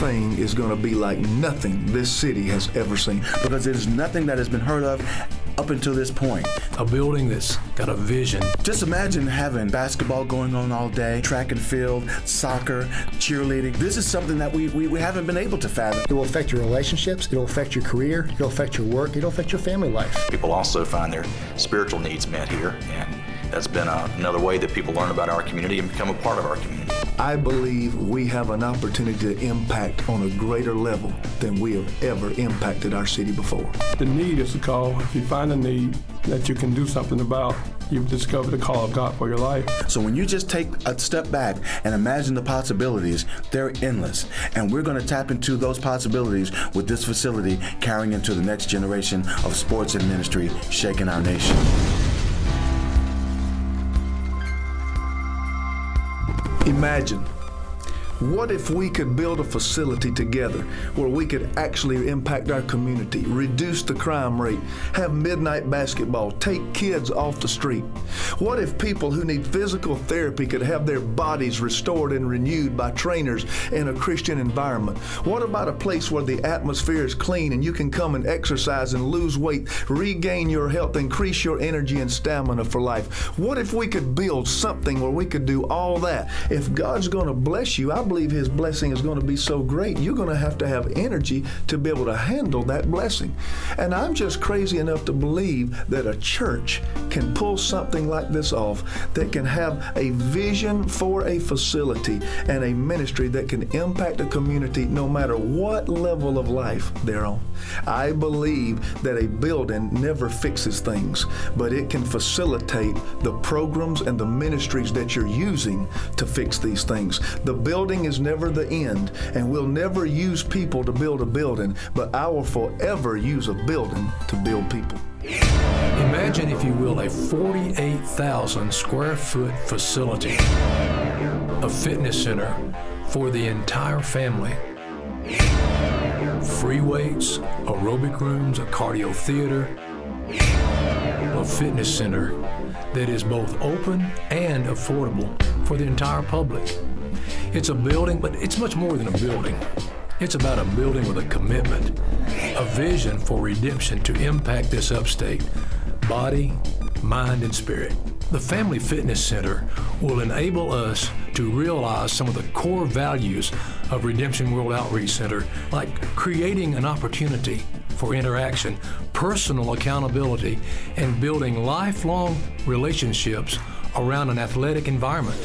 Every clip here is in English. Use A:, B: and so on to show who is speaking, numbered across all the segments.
A: thing is going to be like nothing this city has ever seen.
B: Because there's nothing that has been heard of up until this point.
C: A building that's got a vision.
B: Just imagine having basketball going on all day, track and field, soccer, cheerleading. This is something that we haven't been able to fathom.
D: It will affect your relationships, it'll affect your career, it'll affect your work, it'll affect your family life.
E: People also find their spiritual needs met here, and that's been another way that people learn about our community and become a part of our community.
A: I believe we have an opportunity to impact on a greater level than we have ever impacted our city before.
F: The need is the call. If you find a need that you can do something about, you've discovered the call of God for your life.
B: So when you just take a step back and imagine the possibilities, they're endless. And we're going to tap into those possibilities with this facility carrying into the next generation of sports and ministry shaking our nation.
A: Imagine, what if we could build a facility together where we could actually impact our community, reduce the crime rate, have midnight basketball, take kids off the street? What if people who need physical therapy could have their bodies restored and renewed by trainers in a Christian environment? What about a place where the atmosphere is clean and you can come and exercise and lose weight, regain your health, increase your energy and stamina for life? What if we could build something where we could do all that? If God's going to bless you, I believe His blessing is going to be so great, you're going to have energy to be able to handle that blessing. And I'm just crazy enough to believe that a church can pull something like this off, that can have a vision for a facility and a ministry that can impact a community no matter what level of life they're on. I believe that a building never fixes things, but it can facilitate the programs and the ministries that you're using to fix these things. The building is never the end, and we'll never use people to build a building, but I will forever use a building to build people.
C: Imagine, if you will, a 48,000 square foot facility, a fitness center for the entire family. Free weights, aerobic rooms, a cardio theater, a fitness center that is both open and affordable for the entire public. It's a building, but it's much more than a building. It's about a building with a commitment, a vision for redemption to impact this upstate, body, mind, and spirit. The Family Fitness Center will enable us to realize some of the core values of Redemption World Outreach Center, like creating an opportunity for interaction, personal accountability, and building lifelong relationships around an athletic environment.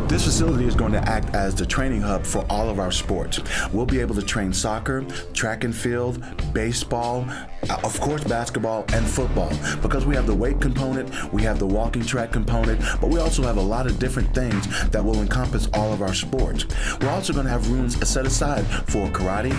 B: This facility is going to act as the training hub for all of our sports. We'll be able to train soccer, track and field, baseball, of course basketball and football, because we have the weight component, we have the walking track component, but we also have a lot of different things that will encompass all of our sports. We're also going to have rooms set aside for karate,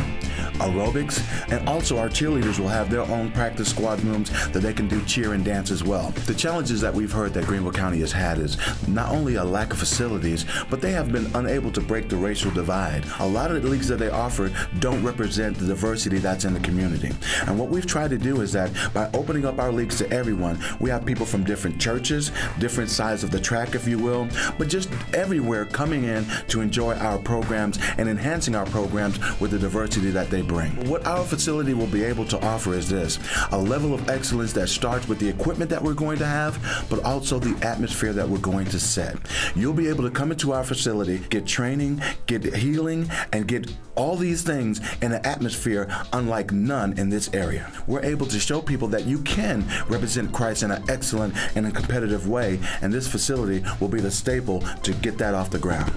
B: aerobics, and also our cheerleaders will have their own practice squad rooms that they can do cheer and dance as well. The challenges that we've heard that Greenville County has had is not only a lack of facilities, but they have been unable to break the racial divide. A lot of the leagues that they offer don't represent the diversity that's in the community. And what we've tried to do is that by opening up our leagues to everyone, we have people from different churches, different sides of the track, if you will, but just everywhere coming in to enjoy our programs and enhancing our programs with the diversity that they bring. What our facility will be able to offer is this: a level of excellence that starts with the equipment that we're going to have, but also the atmosphere that we're going to set. You'll be able to come into our facility, get training, get healing, and get all these things in an atmosphere unlike none in this area. We're able to show people that you can represent Christ in an excellent and a competitive way, and this facility will be the staple to get that off the ground.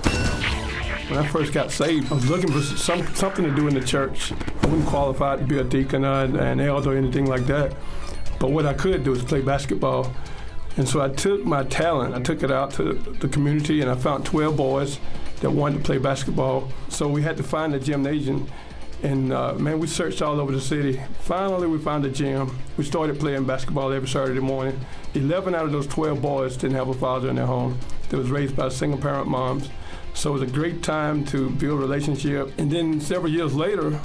F: When I first got saved, I was looking for something to do in the church. I wasn't qualified to be a deacon or an elder or anything like that, but what I could do is play basketball. And so I took my talent, I took it out to the community, and I found 12 boys that wanted to play basketball. So we had to find a gymnasium, and man, we searched all over the city. Finally, we found a gym. We started playing basketball every Saturday morning. 11 out of those 12 boys didn't have a father in their home. They was raised by single-parent moms. So it was a great time to build a relationship. And then several years later,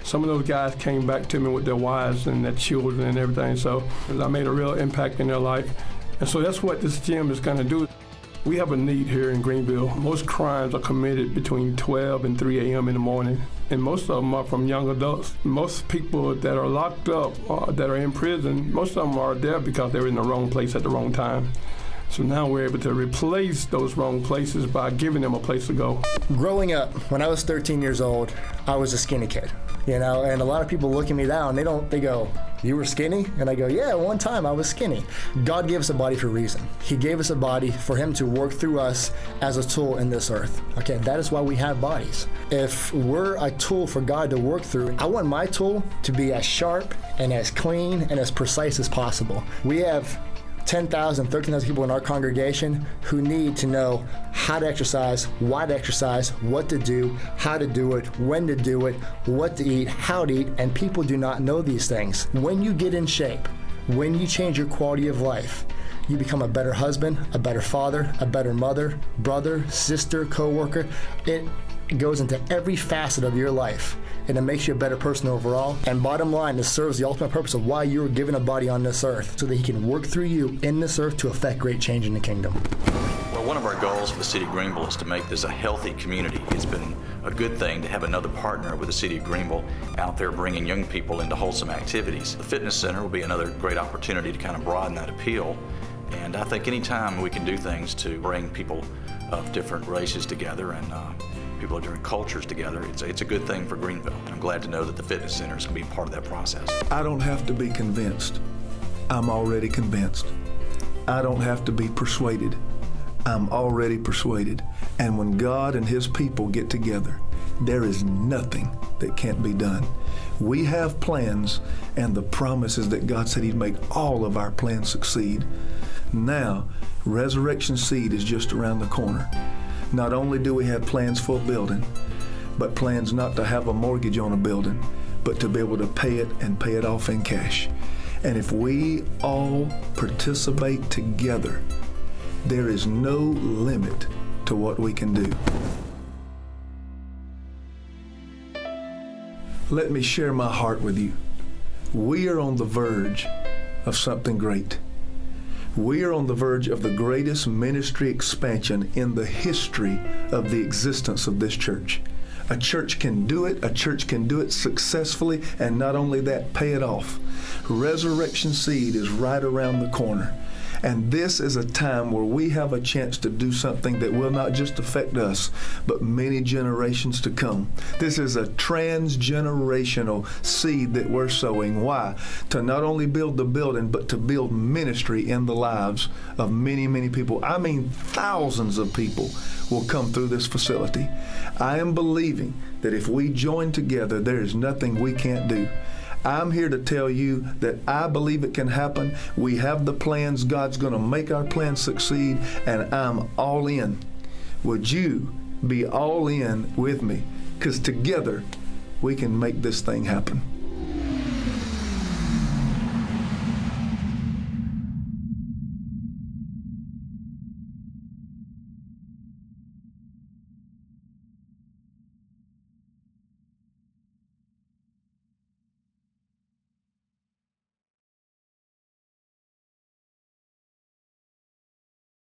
F: some of those guys came back to me with their wives and their children and everything. So I made a real impact in their life. And so that's what this gym is going to do. We have a need here in Greenville. Most crimes are committed between 12 and 3 a.m. in the morning, and most of them are from young adults. Most people that are locked up, that are in prison, most of them are there because they're in the wrong place at the wrong time. So now we're able to replace those wrong places by giving them a place to go.
D: Growing up, when I was 13 years old, I was a skinny kid, you know, and a lot of people look at me down, they go, "You were skinny?" And I go, "Yeah, one time I was skinny." God gave us a body for a reason. He gave us a body for him to work through us as a tool in this earth. Okay, that is why we have bodies. If we're a tool for God to work through, I want my tool to be as sharp and as clean and as precise as possible. We have 10,000, 13,000 people in our congregation who need to know how to exercise, why to exercise, what to do, how to do it, when to do it, what to eat, how to eat, and people do not know these things. When you get in shape, when you change your quality of life, you become a better husband, a better father, a better mother, brother, sister, co-worker. It goes into every facet of your life, and it makes you a better person overall. And bottom line, this serves the ultimate purpose of why you were given a body on this earth, so that he can work through you in this earth to affect great change in the kingdom.
E: Well, one of our goals for the City of Greenville is to make this a healthy community. It's been a good thing to have another partner with the City of Greenville out there bringing young people into wholesome activities. The fitness center will be another great opportunity to kind of broaden that appeal. And I think anytime we can do things to bring people of different races together and people of different cultures together, it's a good thing for Greenville. And I'm glad to know that the fitness center is going to be part of that process.
A: I don't have to be convinced. I'm already convinced. I don't have to be persuaded. I'm already persuaded. And when God and his people get together, there is nothing that can't be done. We have plans, and the promise is that God said he'd make all of our plans succeed. Now, Resurrection Seed is just around the corner. Not only do we have plans for a building, but plans not to have a mortgage on a building, but to be able to pay it and pay it off in cash. And if we all participate together, there is no limit to what we can do. Let me share my heart with you. We are on the verge of something great. We are on the verge of the greatest ministry expansion in the history of the existence of this church. A church can do it. A church can do it successfully, and not only that, pay it off. Resurrection Seed is right around the corner. And this is a time where we have a chance to do something that will not just affect us, but many generations to come. This is a transgenerational seed that we're sowing. Why? To not only build the building, but to build ministry in the lives of many, many people. I mean, thousands of people will come through this facility. I am believing that if we join together, there is nothing we can't do. I'm here to tell you that I believe it can happen. We have the plans. God's going to make our plans succeed, and I'm all in. Would you be all in with me? Because together we can make this thing happen.